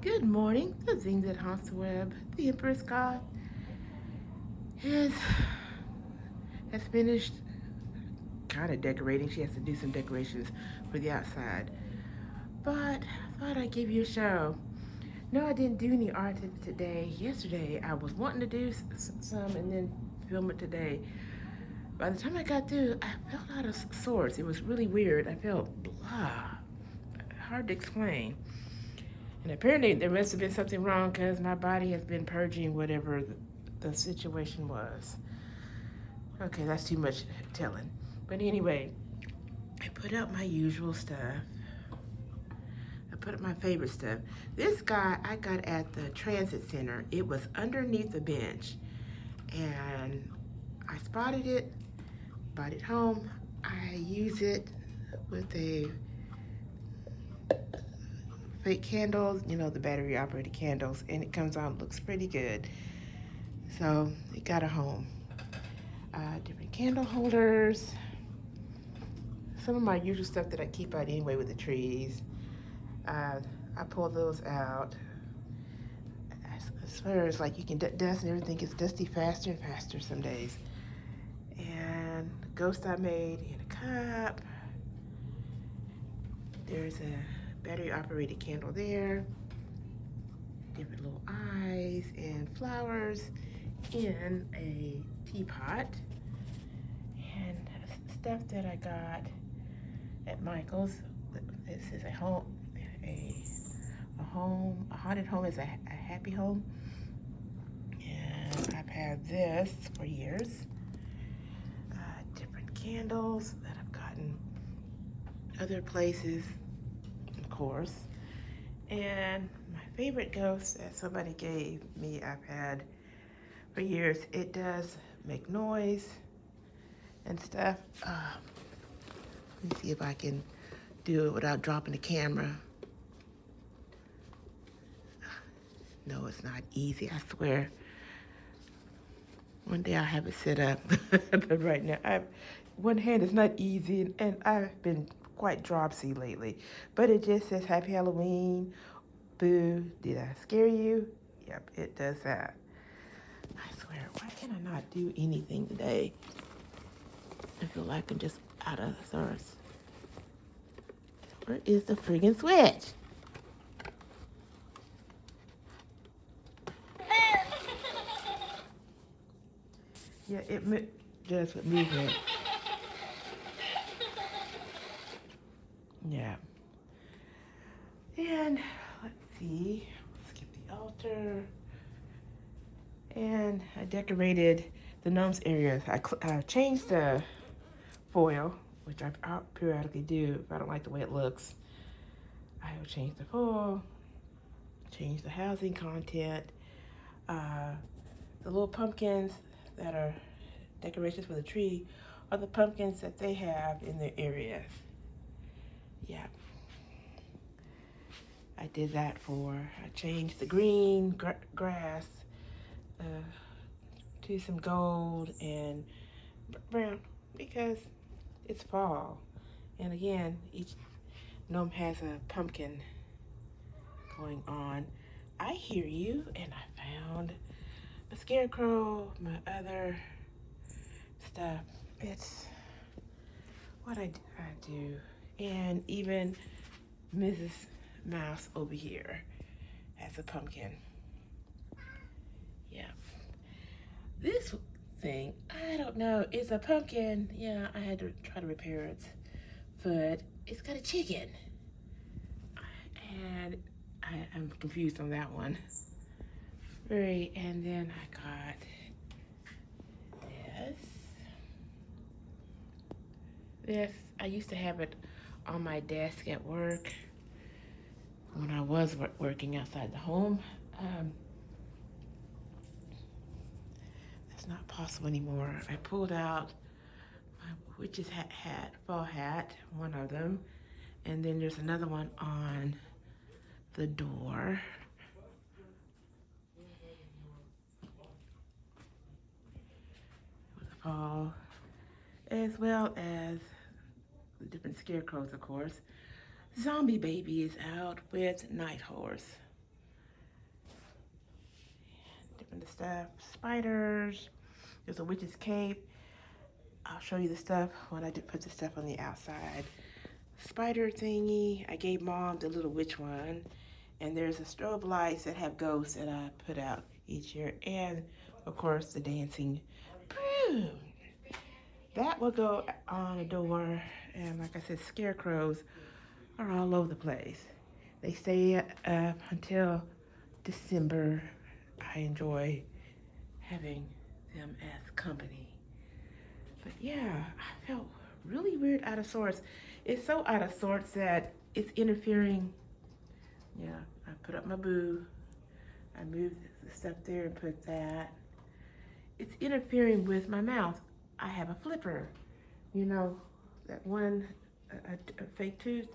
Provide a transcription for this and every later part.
Good morning. The thing that haunts the web, the Empress Goth, has has finished kind of decorating. She has to do some decorations for the outside. But I thought I'd give you a show. No, I didn't do any art today. Yesterday, I was wanting to do some and then film it today. By the time I got through, I felt out of sorts. It was really weird. I felt blah. Hard to explain. And apparently there must have been something wrong because my body has been purging whatever the situation was. Okay, that's too much telling. But anyway, I put out my usual stuff. I put up my favorite stuff. This guy I got at the transit center. It was underneath the bench. And I spotted it, brought it home. I use it with a fake candles, the battery operated candles, and it comes out, looks pretty good. So it got a home. Different candle holders, some of my usual stuff that I keep out anyway with the trees. I pull those out. I swear it's like you can dust and everything gets dusty faster and faster some days. And the ghost I made in a cup. There's a battery operated candle there. Different little eyes and flowers in a teapot. And stuff that I got at Michael's. This is a haunted home is a happy home. And I've had this for years. Different candles that I've gotten other places, of course. And my favorite ghost that somebody gave me, I've had for years. It does make noise and stuff. Let me see if I can do it without dropping the camera. No, it's not easy, I swear. One day I'll have it set up. But right now, one hand is not easy, and I've been quite dropsy lately. But it just says Happy Halloween. Boo, did I scare you? Yep, it does that. I swear, why can I not do anything today? I feel like I'm just out of sorts. Where is the friggin' switch? Yeah, it does with movement. Yeah. And let's see. Skip the altar. And I decorated the gnomes areas. I changed the foil, which I periodically do if I don't like the way it looks. I will change the foil, change the housing content. The little pumpkins that are decorations for the tree are the pumpkins that they have in their areas. Yeah. I did that I changed the green grass to some gold and brown because it's fall. And again, each gnome has a pumpkin going on. I hear you, and I found a scarecrow, my other stuff. It's what I do. And even Mrs. Mouse over here has a pumpkin. Yeah. This thing, I don't know, it's a pumpkin. Yeah, I had to try to repair its foot. It's got a chicken. And I'm confused on that one. Right, and then I got this. This, I used to have it on my desk at work when I was working outside the home. That's not possible anymore. I pulled out my witch's fall hat, one of them, and then there's another one on the door. With the fall, as well as the different scarecrows, of course. Zombie Baby is out with Night Horse. different stuff. Spiders. There's a witch's cape. I'll show you the stuff when I do put the stuff on the outside. Spider thingy. I gave Mom the little witch one. And there's a strobe lights that have ghosts that I put out each year. And, of course, the dancing broom. That will go on a door. And like I said, scarecrows are all over the place. They stay up until December. I enjoy having them as company. But yeah, I felt really weird, out of sorts. It's so out of sorts that it's interfering. Yeah, I put up my boo. I moved the stuff there and put that. It's interfering with my mouth. I have a flipper, you know, that one, a fake tooth,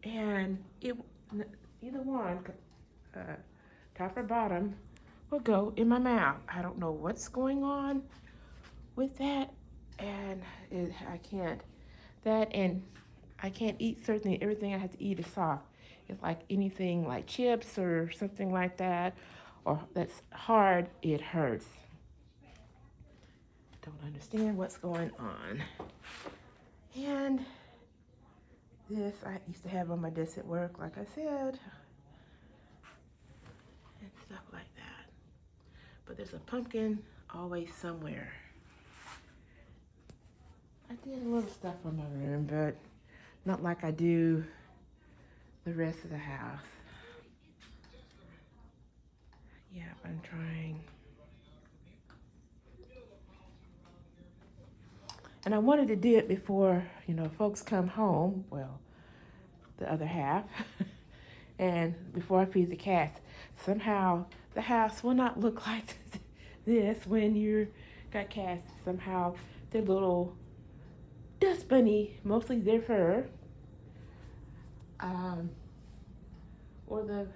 and either one, top or bottom, will go in my mouth. I don't know what's going on with that, and I can't. That and I can't eat certain everything I have to eat is soft. It's like anything like chips or something like that, or that's hard, it hurts. Don't understand what's going on. And this I used to have on my desk at work, like I said, and stuff like that. But there's a pumpkin always somewhere. I did a little stuff on my room, but not like I do the rest of the house. Yeah, I'm trying. And I wanted to do it before, folks come home, well, the other half, and before I feed the cats. Somehow the house will not look like this when you got cats. Somehow they're little dust bunny, mostly their fur. Or the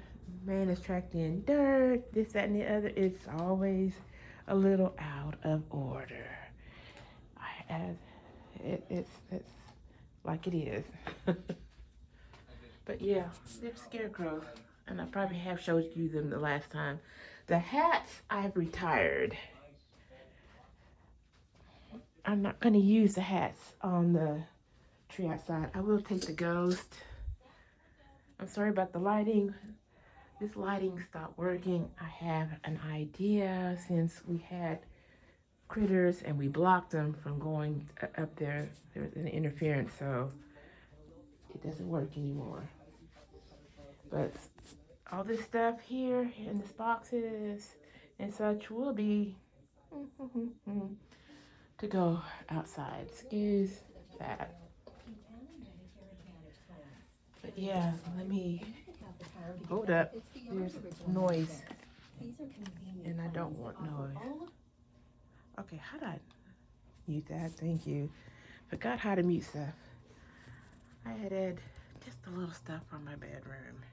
man is tracked in dirt, this, that, and the other. It's always a little out of order. It's like it is. But yeah, they're scarecrows, and I probably have showed you them the last time. The hats I've retired. I'm not going to use the hats on the tree outside. I will take the ghost. I'm sorry about the lighting. This lighting stopped working. I have an idea, since we had critters and we blocked them from going up there. There was an interference, so it doesn't work anymore. But all this stuff here in these boxes and such will be to go outside. Excuse that. But yeah, let me hold up. There's noise, and I don't want noise. Okay, how do I mute that? Thank you. Forgot how to mute stuff. I added just a little stuff from my bedroom.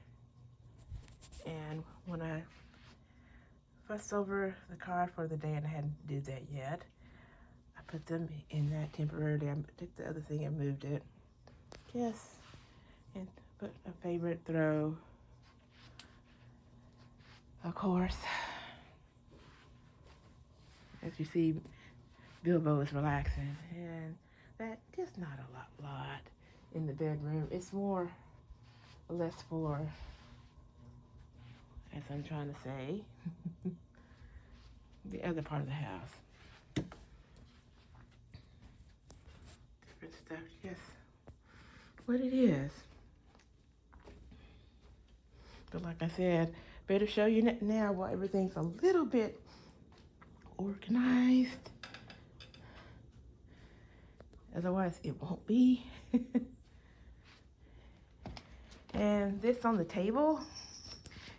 And when I fussed over the card for the day, and I hadn't did that yet, I put them in that temporarily. I took the other thing and moved it. Yes. And put a favorite throw. Of course, as you see, Bilbo is relaxing, and that just not a lot in the bedroom. It's more or less for, as I'm trying to say, the other part of the house. Different stuff, just what it is. But like I said, better show you now while everything's a little bit organized. Otherwise, it won't be. And this on the table,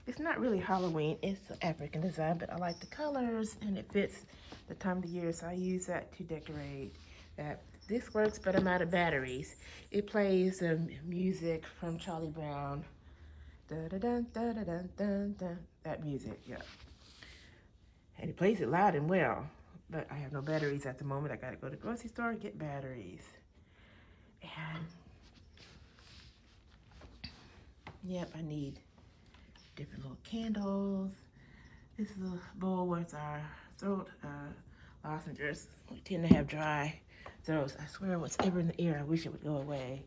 it's not really Halloween. It's African design, but I like the colors, and it fits the time of the year, so I use that to decorate that. This works, but I'm out of batteries. It plays music from Charlie Brown. Da-da-dun, da-da-dun, dun, dun. That music, yeah. And it plays it loud and well, but I have no batteries at the moment. I gotta go to the grocery store and get batteries. And yep, I need different little candles This is a bowl with our throat lozenges. We tend to have dry throats. I swear, whatever in the ear, I wish it would go away.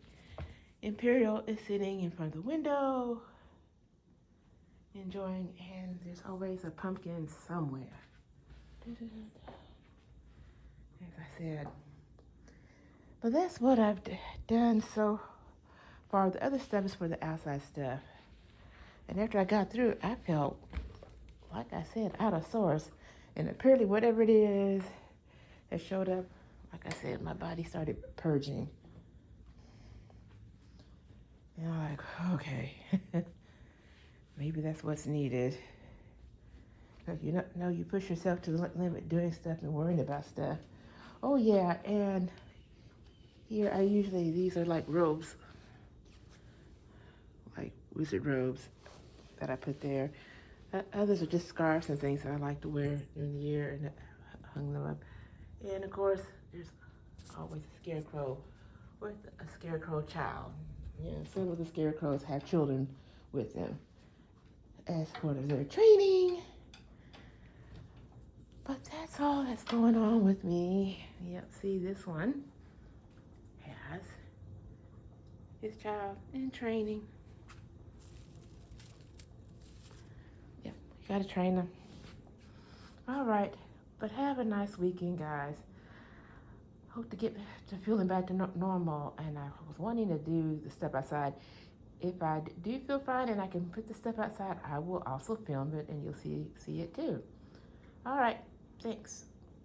Imperial is sitting in front of the window, enjoying, and there's always a pumpkin somewhere. As I said. But that's what I've done so far. The other stuff is for the outside stuff. And after I got through, I felt, like I said, out of sorts. And apparently whatever it is that showed up, like I said, my body started purging. And I'm like, okay, maybe that's what's needed. You know, you push yourself to the limit doing stuff and worrying about stuff. Oh yeah, and here these are like robes, like wizard robes that I put there. Others are just scarves and things that I like to wear during the year, and I hung them up. And of course, there's always a scarecrow with a scarecrow child. Yeah, some of the scarecrows have children with them as part of their training. But that's all that's going on with me. Yep, see, this one has his child in training. Yep, you gotta train them. All right, but have a nice weekend, guys. Hope to get to feeling back to normal, and I was wanting to do the step outside. If I do feel fine and I can put the step outside, I will also film it, and you'll see it too. All right, thanks.